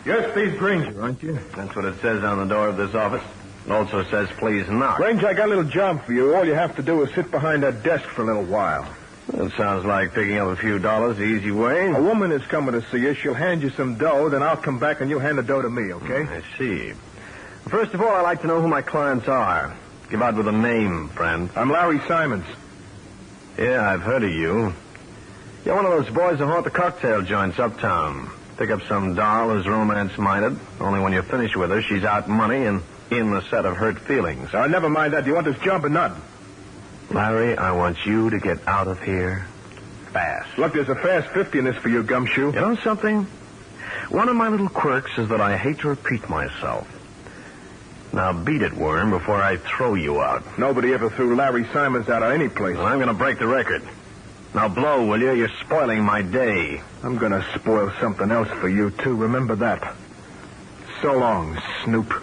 You're Steve Granger, aren't you? That's what it says on the door of this office. It also says, please knock. Granger, I got a little job for you. All you have to do is sit behind that desk for a little while. That sounds like picking up a few dollars the easy way. A woman is coming to see you. She'll hand you some dough, then I'll come back and you hand the dough to me, okay? I see. First of all, I'd like to know who my clients are. Give out with a name, friend. I'm Larry Simmons. Yeah, I've heard of you. You're one of those boys who haunt the cocktail joints uptown. Pick up some doll who's romance-minded. Only when you finish with her, she's out money and in the set of hurt feelings. Never mind that. Do you want this job or not? Larry, I want you to get out of here fast. Look, there's a fast 50 in this for you, Gumshoe. You know something? One of my little quirks is that I hate to repeat myself. Now beat it, Worm, before I throw you out. Nobody ever threw Larry Simmons out of any place. Well, I'm going to break the record. Now blow, will you? You're spoiling my day. I'm going to spoil something else for you, too. Remember that. So long, Snoop.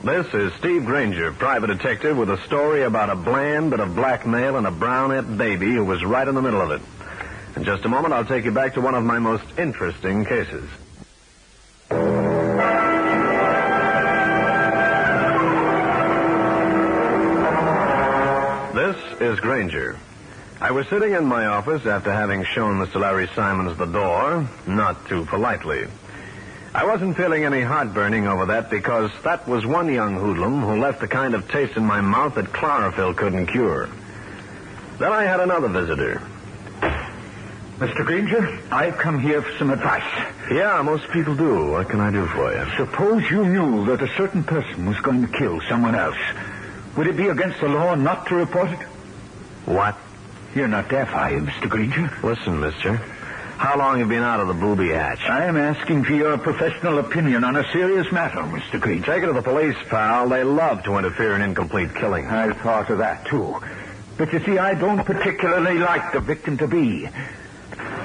This is Steve Granger, private detective, with a story about a bland bit of blackmail and a brownette baby who was right in the middle of it. In just a moment, I'll take you back to one of my most interesting cases. This is Granger. I was sitting in my office after having shown Mr. Larry Simmons the door, not too politely. I wasn't feeling any heartburning over that because that was one young hoodlum who left the kind of taste in my mouth that chlorophyll couldn't cure. Then I had another visitor. Mr. Granger, I've come here for some advice. Yeah, most people do. What can I do for you? Suppose you knew that a certain person was going to kill someone else. Would it be against the law not to report it? What? You're not deaf, are you, Mr. Granger? Listen, mister. How long have you been out of the booby hatch? I am asking for your professional opinion on a serious matter, Mr. Granger. Take it to the police, pal. They love to interfere in incomplete killing. I thought of that, too. But you see, I don't particularly like the victim-to-be.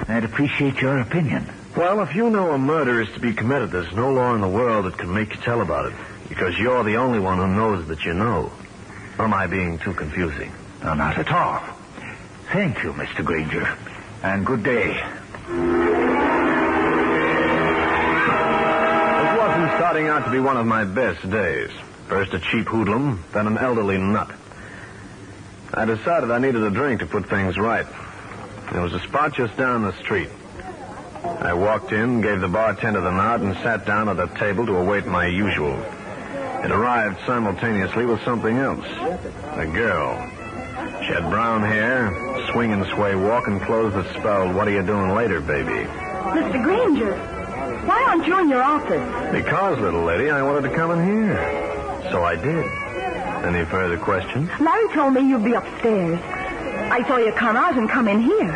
I'd appreciate your opinion. Well, if you know a murder is to be committed, there's no law in the world that can make you tell about it. Because you're the only one who knows that you know. Or am I being too confusing? No, not at all. Thank you, Mr. Granger. And good day. This wasn't starting out to be one of my best days. First a cheap hoodlum, then an elderly nut. I decided I needed a drink to put things right. There was a spot just down the street. I walked in, gave the bartender the nod, and sat down at a table to await my usual. It arrived simultaneously with something else. A girl. She had brown hair, swing and sway walk, and clothes that spelled, "What are you doing later, baby?" Mr. Granger, why aren't you in your office? Because, little lady, I wanted to come in here. So I did. Any further questions? Larry told me you'd be upstairs. I saw you come out and come in here.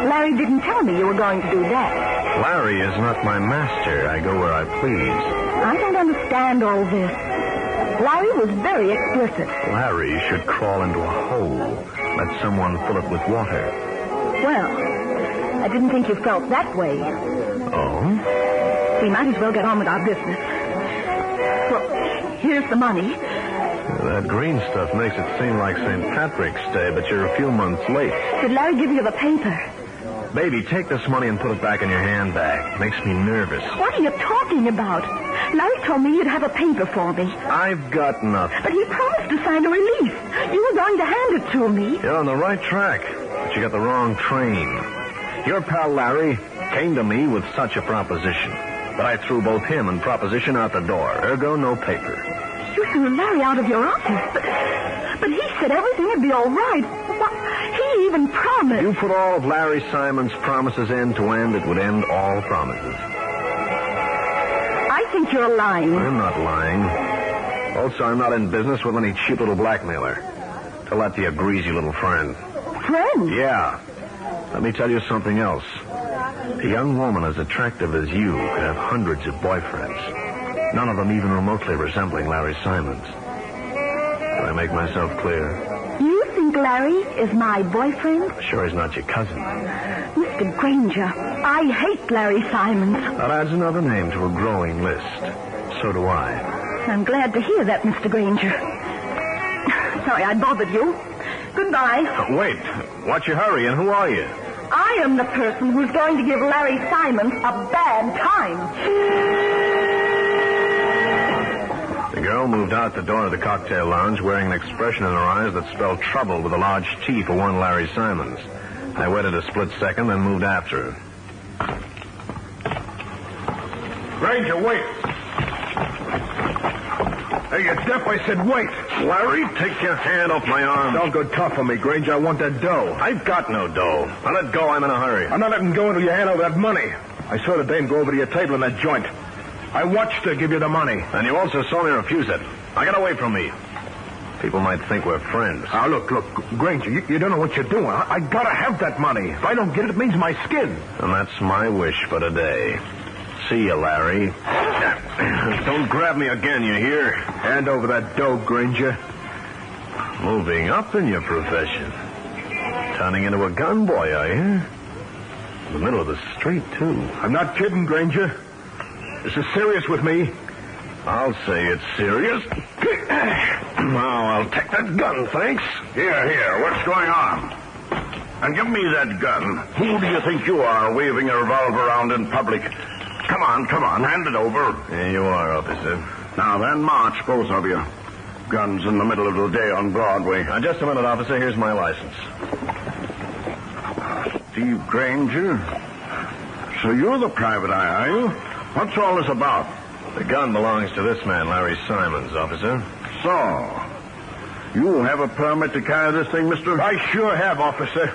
Larry didn't tell me you were going to do that. Larry is not my master. I go where I please. I don't understand all this. Larry was very explicit. Larry should crawl into a hole. Let someone fill it with water. Well, I didn't think you felt that way. Oh? We might as well get on with our business. Well, here's the money. That green stuff makes it seem like St. Patrick's Day, but you're a few months late. Did Larry give you the paper? Baby, take this money and put it back in your handbag. Makes me nervous. What are you talking about? Larry told me you'd have a paper for me. I've got nothing. But he promised to sign a release. You were going to hand it to me. You're on the right track, but you got the wrong train. Your pal Larry came to me with such a proposition, but I threw both him and proposition out the door. Ergo, no paper. You threw Larry out of your office, but he said everything would be all right. What? He even promised. You put all of Larry Simmons' promises end to end, it would end all promises. I think you're lying. I'm not lying. Also, I'm not in business with any cheap little blackmailer. Tell that to your greasy little friend. Friend? Yeah. Let me tell you something else. A young woman as attractive as you could have hundreds of boyfriends. None of them even remotely resembling Larry Simmons. Did I make myself clear? You think Larry is my boyfriend? Sure he's not your cousin. Mr. Granger, I hate Larry Simmons. That adds another name to a growing list. So do I. I'm glad to hear that, Mr. Granger. Sorry I bothered you. Goodbye. Wait. What's your hurry, and who are you? I am the person who's going to give Larry Simmons a bad time. The girl moved out the door of the cocktail lounge wearing an expression in her eyes that spelled trouble with a large T for one Larry Simmons. I waited a split second, then moved after her. Granger, wait. Hey, you deaf? I said wait. Larry, take your hand off my arm. Don't go tough on me, Granger. I want that dough. I've got no dough. Now let go. I'm in a hurry. I'm not letting go until you hand over that money. I saw the dame go over to your table in that joint. I watched her give you the money. And you also saw me refuse it. Now get away from me. People might think we're friends. Now, look, Granger, you don't know what you're doing. I gotta have that money. If I don't get it, it means my skin. And that's my wish for today. See you, Larry. Don't grab me again, you hear? Hand over that dough, Granger. Moving up in your profession. Turning into a gun boy, are you? In the middle of the street, too. I'm not kidding, Granger. This is serious with me. I'll say it's serious. Now, I'll take that gun, thanks. Here, what's going on? And give me that gun. Who do you think you are, waving a revolver around in public? Come on, hand it over. Here you are, officer. Now then, march, both of you. Guns in the middle of the day on Broadway. Now, just a minute, officer. Here's my license. Steve Granger? So you're the private eye, are you? What's all this about? The gun belongs to this man, Larry Simmons, officer. So, you have a permit to carry this thing, mister? I sure have, officer.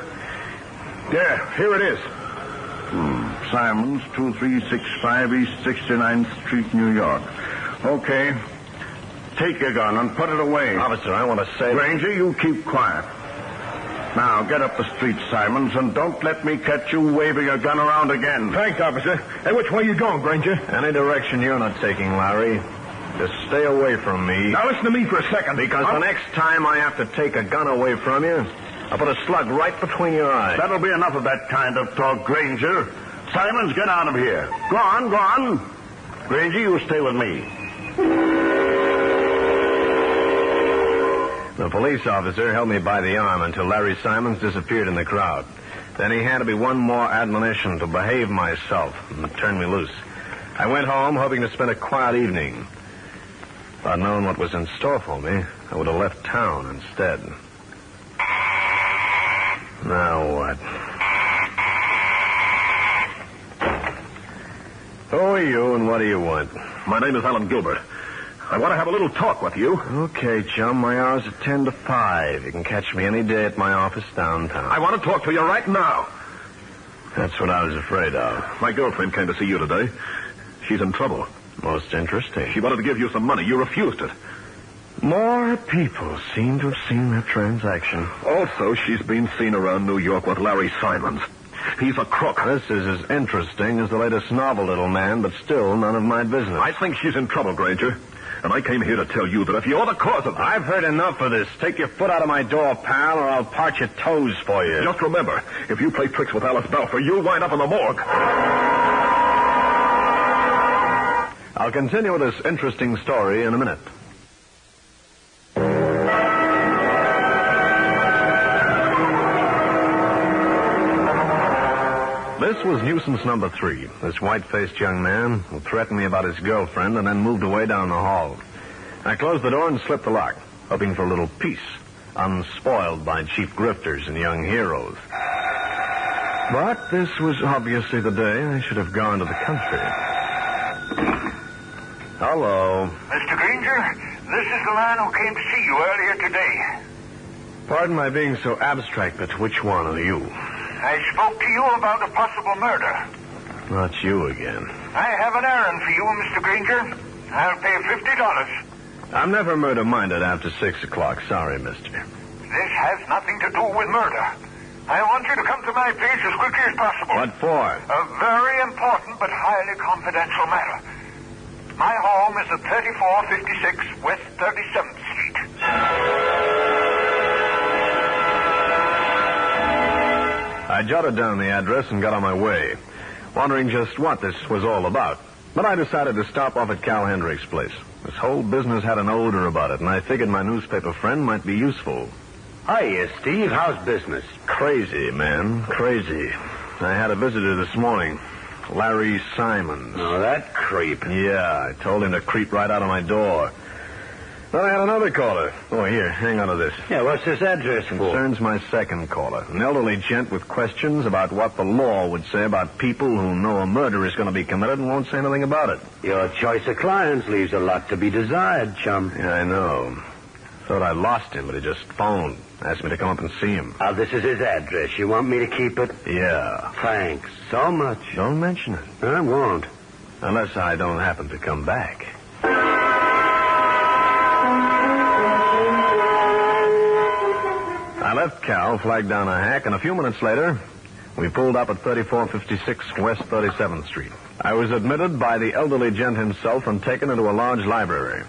There, here it is. Simmons, 2365 East 69th Street, New York. Okay. Take your gun and put it away. Officer, I want to say... Granger, you keep quiet. Now, get up the street, Simmons, and don't let me catch you waving a gun around again. Thanks, officer. Hey, which way you going, Granger? Any direction you're not taking, Larry. Just stay away from me. Now, listen to me for a second. Because the next time I have to take a gun away from you, I'll put a slug right between your eyes. That'll be enough of that kind of talk, Granger. Simmons, get out of here. Go on. Granger, you stay with me. The police officer held me by the arm until Larry Simmons disappeared in the crowd. Then he handed me one more admonition to behave myself and turn me loose. I went home hoping to spend a quiet evening. If I'd known what was in store for me, I would have left town instead. Now what? Who are you and what do you want? My name is Alan Gilbert. I want to have a little talk with you. Okay, chum. My hours are 10 to 5. You can catch me any day at my office downtown. I want to talk to you right now. That's what I was afraid of. My girlfriend came to see you today. She's in trouble. Most interesting. She wanted to give you some money. You refused it. More people seem to have seen that transaction. Also, she's been seen around New York with Larry Simmons. He's a crook. This is as interesting as the latest novel, little man, but still none of my business. I think she's in trouble, Granger. And I came here to tell you that if you're the cause of it... I've heard enough of this. Take your foot out of my door, pal, or I'll part your toes for you. Just remember, if you play tricks with Alice Balfour, you'll wind up in the morgue. I'll continue with this interesting story in a minute. This was nuisance number 3, this white-faced young man who threatened me about his girlfriend and then moved away down the hall. I closed the door and slipped the lock, hoping for a little peace, unspoiled by cheap grifters and young heroes. But this was obviously the day I should have gone to the country. Hello. Mr. Granger, this is the man who came to see you earlier today. Pardon my being so abstract, but which one are you? I spoke to you about a possible murder. Not you again. I have an errand for you, Mr. Granger. I'll pay $50. I'm never murder-minded after 6 o'clock. Sorry, mister. This has nothing to do with murder. I want you to come to my place as quickly as possible. What for? A very important but highly confidential matter. My home is at 3456 West 37th Street. I jotted down the address and got on my way, wondering just what this was all about. But I decided to stop off at Cal Hendricks' place. This whole business had an odor about it, and I figured my newspaper friend might be useful. Hiya, Steve. How's business? Crazy, man. Crazy. I had a visitor this morning. Larry Simmons. Oh, that creep. Yeah, I told him to creep right out of my door. Then I had another caller. Oh, here, hang on to this. Yeah, what's this address for? Concerns my second caller. An elderly gent with questions about what the law would say about people who know a murder is going to be committed and won't say anything about it. Your choice of clients leaves a lot to be desired, chum. Yeah, I know. Thought I lost him, but he just phoned. Asked me to come up and see him. This is his address. You want me to keep it? Yeah. Thanks so much. Don't mention it. I won't. Unless I don't happen to come back. I left Cal, flagged down a hack, and a few minutes later, we pulled up at 3456 West 37th Street. I was admitted by the elderly gent himself and taken into a large library.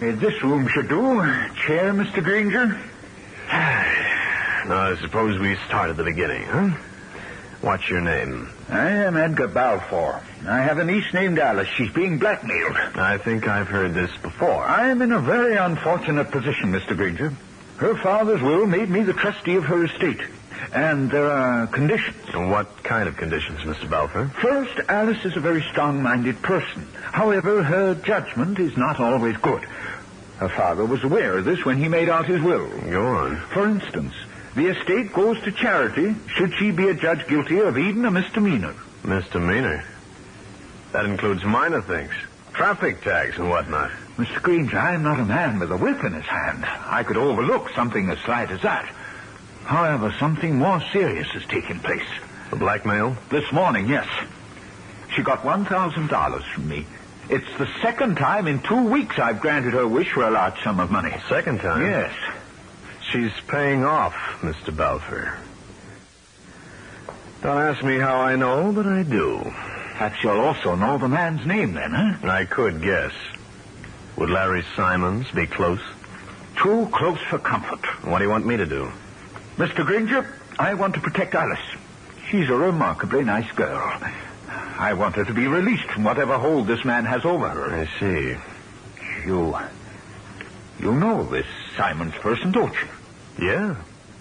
This room should do. Chair, Mr. Granger? Now, I suppose we start at the beginning, huh? What's your name? I am Edgar Balfour. I have a niece named Alice. She's being blackmailed. I think I've heard this before. I am in a very unfortunate position, Mr. Granger. Her father's will made me the trustee of her estate. And there are conditions. What kind of conditions, Mr. Balfour? First, Alice is a very strong-minded person. However, her judgment is not always good. Her father was aware of this when he made out his will. Go on. For instance, the estate goes to charity should she be adjudged guilty of even a misdemeanor. Misdemeanor? That includes minor things. Traffic tags and whatnot. Mr. Granger, I am not a man with a whip in his hand. I could overlook something as slight as that. However, something more serious has taken place. The blackmail? This morning, yes. She got $1,000 from me. It's the second time in 2 weeks I've granted her wish for a large sum of money. Second time? Yes. She's paying off, Mr. Balfour. Don't ask me how I know, but I do. Perhaps you'll also know the man's name then, huh? I could guess. Would Larry Simmons be close? Too close for comfort. What do you want me to do? Mr. Granger, I want to protect Alice. She's a remarkably nice girl. I want her to be released from whatever hold this man has over her. I see. You know this Simmons person, don't you? Yeah.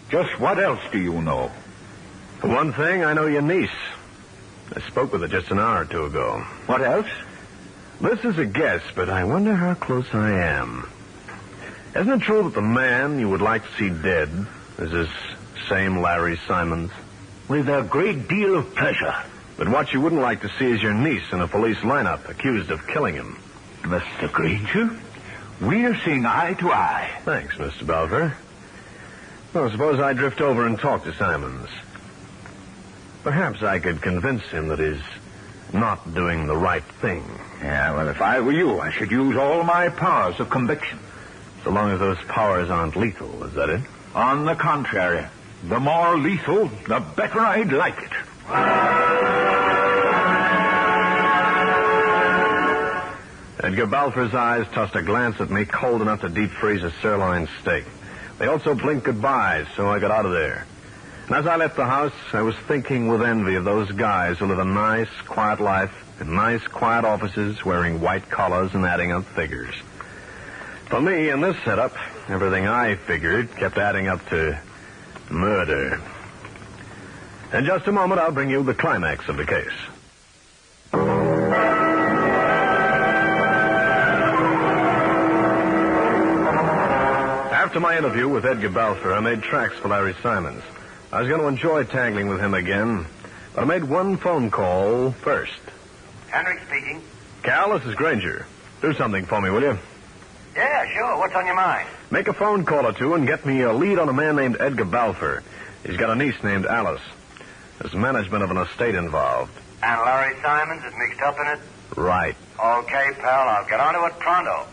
Just what else do you know? For one thing, I know your niece. I spoke with her just an hour or two ago. What else? This is a guess, but I wonder how close I am. Isn't it true that the man you would like to see dead is this same Larry Simmons? With a great deal of pleasure. But what you wouldn't like to see is your niece in a police lineup accused of killing him. Mr. Granger, we're seeing eye to eye. Thanks, Mr. Balfour. Well, suppose I drift over and talk to Simmons. Perhaps I could convince him that he's not doing the right thing. Yeah, well, if I were you, I should use all my powers of conviction. So long as those powers aren't lethal, is that it? On the contrary, the more lethal, the better I'd like it. Edgar Balfour's eyes tossed a glance at me cold enough to deep freeze a sirloin steak. They also blinked goodbyes, so I got out of there. And as I left the house, I was thinking with envy of those guys who live a nice, quiet life in nice, quiet offices wearing white collars and adding up figures. For me, in this setup, everything I figured kept adding up to murder. In just a moment, I'll bring you the climax of the case. After my interview with Edgar Balfour, I made tracks for Larry Simmons. I was going to enjoy tangling with him again, but I made one phone call first. Hendricks speaking. Cal, this is Granger. Do something for me, will you? Yeah, sure. What's on your mind? Make a phone call or two and get me a lead on a man named Edgar Balfour. He's got a niece named Alice. There's management of an estate involved. And Larry Simmons is mixed up in it? Right. Okay, pal. I'll get onto it pronto.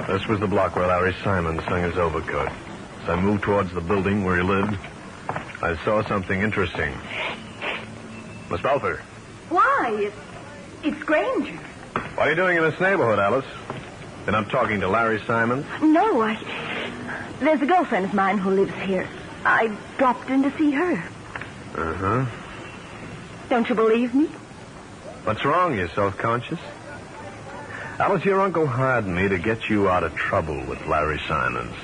This was the block where Larry Simmons hung his overcoat. As I moved towards the building where he lived, I saw something interesting. Miss Balfour. Why? It's Granger. What are you doing in this neighborhood, Alice? Been up talking to Larry Simmons? No, there's a girlfriend of mine who lives here. I dropped in to see her. Uh-huh. Don't you believe me? What's wrong? You self-conscious? Alice, your uncle hired me to get you out of trouble with Larry Simmons.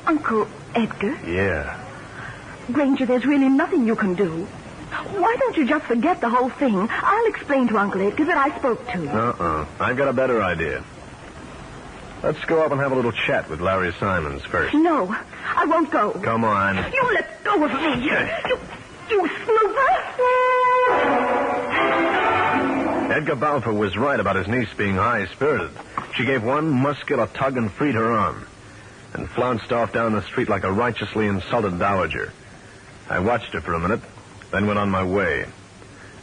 Uncle Edgar? Yeah. Granger, there's really nothing you can do. Why don't you just forget the whole thing? I'll explain to Uncle Edgar that I spoke to. I've got a better idea. Let's go up and have a little chat with Larry Simmons first. No, I won't go. Come on. You let go of me. You snooper. Edgar Balfour was right about his niece being high-spirited. She gave one muscular tug and freed her arm, and flounced off down the street like a righteously insulted dowager. I watched her for a minute, then went on my way.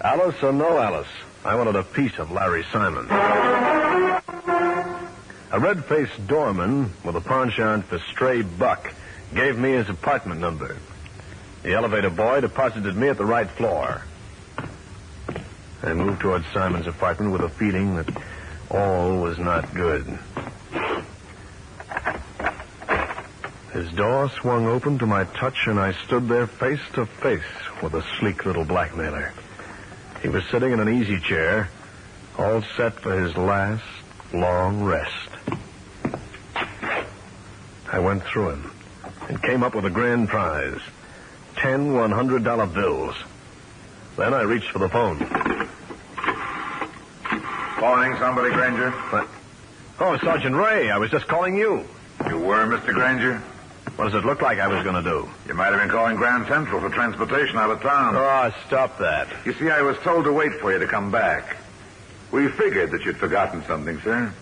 Alice or no Alice, I wanted a piece of Larry Simmons. A red-faced doorman with a penchant for stray buck gave me his apartment number. The elevator boy deposited me at the right floor. I moved towards Simon's apartment with a feeling that all was not good. His door swung open to my touch, and I stood there face to face with a sleek little blackmailer. He was sitting in an easy chair, all set for his last long rest. I went through him and came up with a grand prize, 10 $100 bills. Then I reached for the phone. Calling somebody, Granger? What? Oh, Sergeant Ray, I was just calling you. You were, Mr. Granger? What does it look like I was going to do? You might have been calling Grand Central for transportation out of town. Oh, stop that. You see, I was told to wait for you to come back. We figured that you'd forgotten something, sir.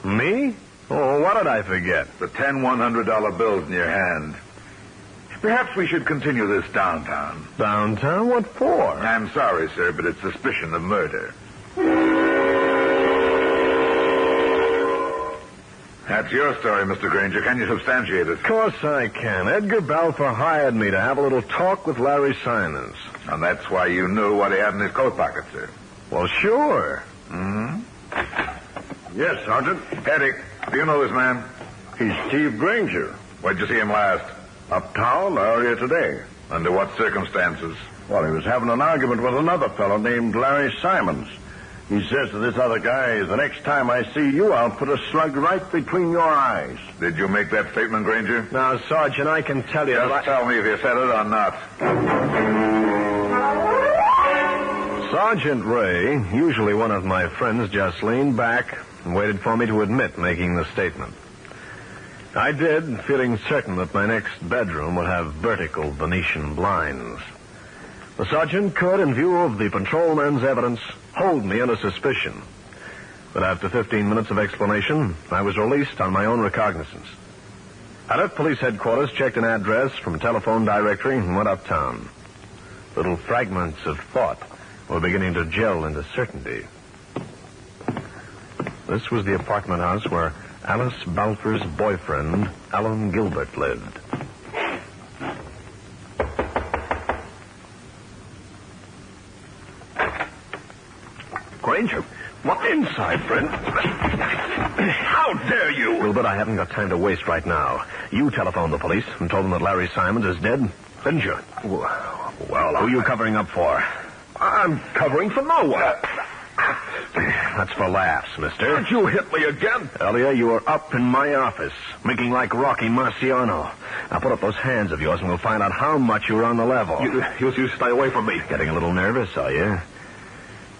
Me? Oh, what did I forget? The 10 $100 bills in your hand. Perhaps we should continue this downtown. Downtown? What for? I'm sorry, sir, but it's suspicion of murder. That's your story, Mr. Granger. Can you substantiate it? Of course I can. Edgar Balfour hired me to have a little talk with Larry Simmons. And that's why you knew what he had in his coat pocket, sir. Well, sure. Mm-hmm. Yes, Sergeant. Eddie, do you know this man? He's Steve Granger. Where'd you see him last? Uptown earlier today. Under what circumstances? Well, he was having an argument with another fellow named Larry Simmons. He says to this other guy, the next time I see you, I'll put a slug right between your eyes. Did you make that statement, Granger? Now, Sergeant, I can tell you... Just tell me if you said it or not. Sergeant Ray, usually one of my friends, just leaned back and waited for me to admit making the statement. I did, feeling certain that my next bedroom would have vertical Venetian blinds. The sergeant could, in view of the patrolman's evidence, hold me under suspicion. But after 15 minutes of explanation, I was released on my own recognizance. I left police headquarters, checked an address from a telephone directory, and went uptown. Little fragments of thought were beginning to gel into certainty. This was the apartment house where Alice Balfour's boyfriend, Alan Gilbert, lived. Granger, what inside, friend? How dare you? Gilbert, I haven't got time to waste right now. You telephoned the police and told them that Larry Simmons is dead, didn't you? Well, who are you covering up for? I'm covering for no one. That's for laughs, mister. Don't you hit me again? Earlier, you were up in my office, making like Rocky Marciano. Now, put up those hands of yours and we'll find out how much you were on the level. You stay away from me. Getting a little nervous, are you?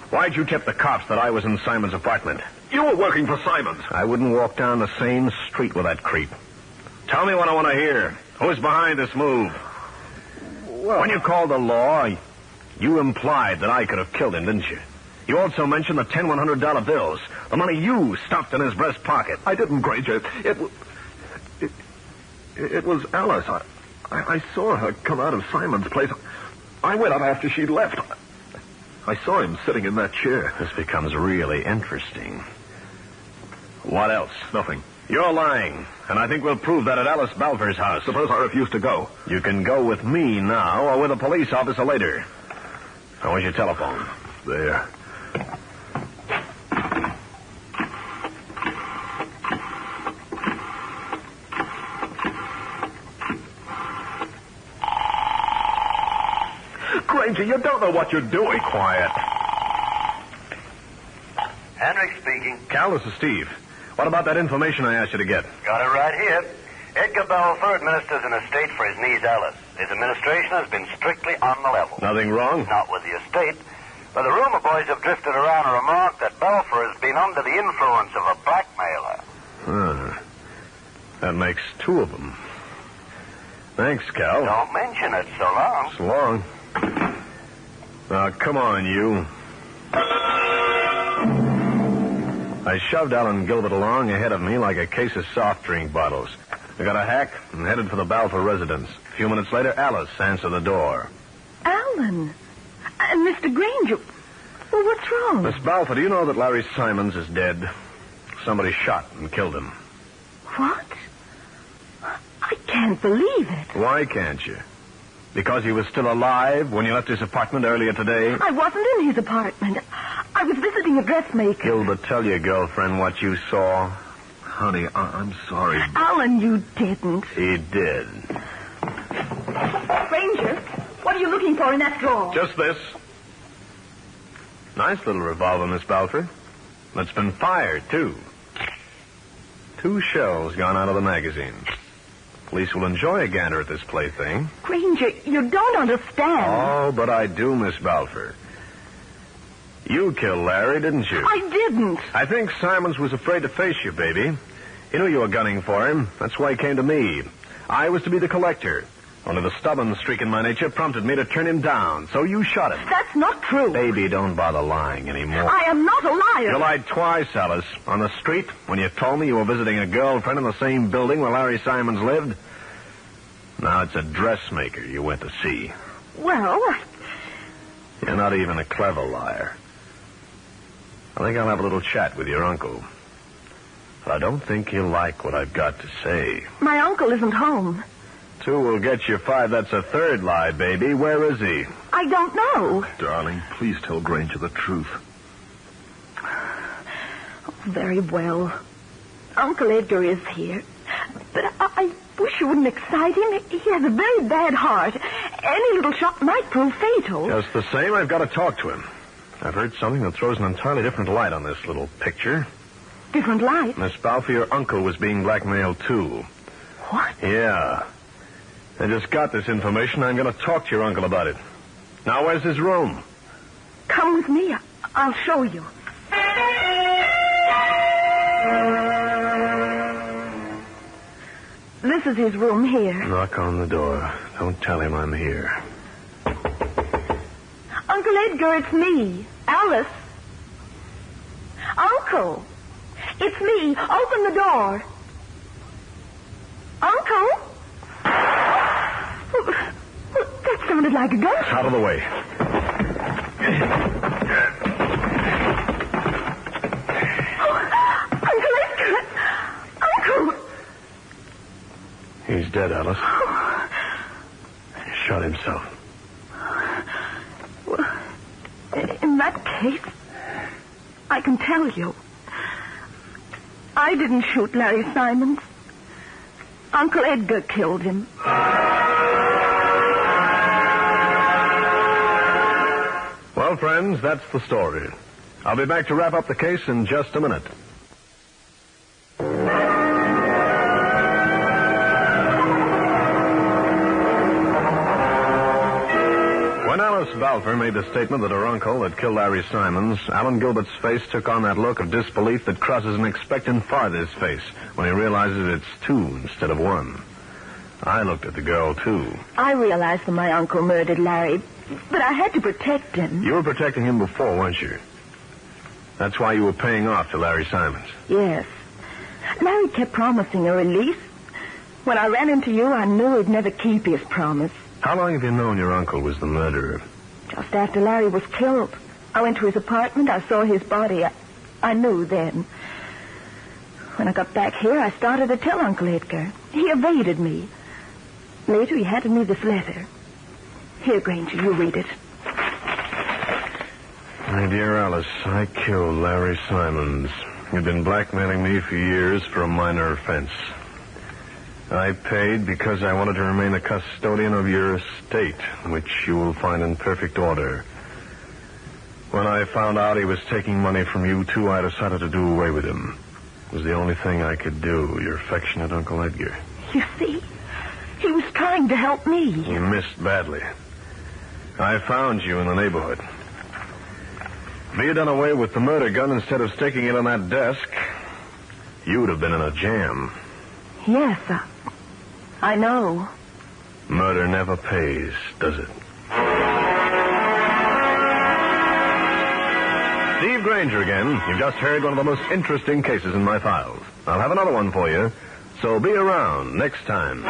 Why'd you tip the cops that I was in Simon's apartment? You were working for Simmons. I wouldn't walk down the same street with that creep. Tell me what I want to hear. Who's behind this move? Well, when you called the law, you implied that I could have killed him, didn't you? You also mentioned the 10 $100 bills, the money you stuffed in his breast pocket. I didn't, Granger. It was Alice. I saw her come out of Simon's place. I went up after she'd left. I saw him sitting in that chair. This becomes really interesting. What else? Nothing. You're lying, and I think we'll prove that at Alice Balfour's house. Suppose I refuse to go. You can go with me now or with a police officer later. Now, where's your telephone? There. Granger, you don't know what you're doing. Quiet. Hendricks speaking. Cal, this is Steve. What about that information I asked you to get? Got it right here. Edgar Balfour administers an estate for his niece Alice. His administration has been strictly on the level. Nothing wrong? Not with the estate. But the rumor boys have drifted around a remark that Balfour has been under the influence of a blackmailer. That makes two of them. Thanks, Cal. Don't mention it. So long. So long. Now, come on, you. I shoved Alan Gilbert along ahead of me like a case of soft drink bottles. I got a hack and headed for the Balfour residence. A few minutes later, Alice answered the door. Alan. Mr. Granger. Well, what's wrong? Miss Balfour, do you know that Larry Simmons is dead? Somebody shot and killed him. What? I can't believe it. Why can't you? Because he was still alive when you left his apartment earlier today? I wasn't in his apartment. I was visiting a dressmaker. Gilbert, tell your girlfriend what you saw. Honey, I'm sorry. Alan, you didn't. He did. Granger, what are you looking for in that drawer? Just this. Nice little revolver, Miss Balfour. It's been fired, too. 2 shells gone out of the magazine. Police will enjoy a gander at this plaything. Granger, you don't understand. Oh, but I do, Miss Balfour. You killed Larry, didn't you? I didn't. I think Simons was afraid to face you, baby. He knew you were gunning for him. That's why he came to me. I was to be the collector. Only the stubborn streak in my nature prompted me to turn him down, so you shot him. That's not true. Baby, don't bother lying anymore. I am not a liar. You lied twice, Alice. On the street, when you told me you were visiting a girlfriend in the same building where Larry Simons lived. Now it's a dressmaker you went to see. Well, You're not even a clever liar. I think I'll have a little chat with your uncle. But I don't think he'll like what I've got to say. my uncle isn't home. 2 will get you 5. That's a third lie, baby. Where is he? I don't know. Darling, please tell Granger the truth. Very well. Uncle Edgar is here. But I wish you wouldn't excite him. He has a very bad heart. Any little shock might prove fatal. Just the same, I've got to talk to him. I've heard something that throws an entirely different light on this little picture. Different light. Miss Balfour, your uncle was being blackmailed, too. What? Yeah. I just got this information. I'm going to talk to your uncle about it. Now, where's his room? Come with me. I'll show you. This is his room here. Knock on the door. Don't tell him I'm here. Uncle Edgar, it's me. Alice. Uncle. It's me. Open the door. Uncle? That sounded like a gunshot. Out of the way. Uncle Edgar! Uncle! He's dead, Alice. He shot himself. In that case, I can tell you. I didn't shoot Larry Simons. Uncle Edgar killed him. Well, friends, that's the story. I'll be back to wrap up the case in just a minute. When Alice Balfour made the statement that her uncle had killed Larry Simons, Alan Gilbert's face took on that look of disbelief that crosses an expectant father's face when he realizes it's 2 instead of 1. I looked at the girl, too. I realized that my uncle murdered Larry, but I had to protect him. You were protecting him before, weren't you? That's why you were paying off to Larry Simons. Yes. Larry kept promising a release. When I ran into you, I knew he'd never keep his promise. How long have you known your uncle was the murderer? Just after Larry was killed. I went to his apartment. I saw his body. I knew then. When I got back here, I started to tell Uncle Edgar. He evaded me. Later, he handed me this letter. Here, Granger, you read it. My dear Alice, I killed Larry Simons. He'd been blackmailing me for years for a minor offense. I paid because I wanted to remain a custodian of your estate, which you will find in perfect order. When I found out he was taking money from you, too, I decided to do away with him. It was the only thing I could do, your affectionate Uncle Edgar. You see, he was trying to help me. You missed badly. I found you in the neighborhood. If he had done away with the murder gun instead of sticking it on that desk, you would have been in a jam. Yes, I know. Murder never pays, does it? Steve Granger again. You've just heard one of the most interesting cases in my files. I'll have another one for you, so be around next time.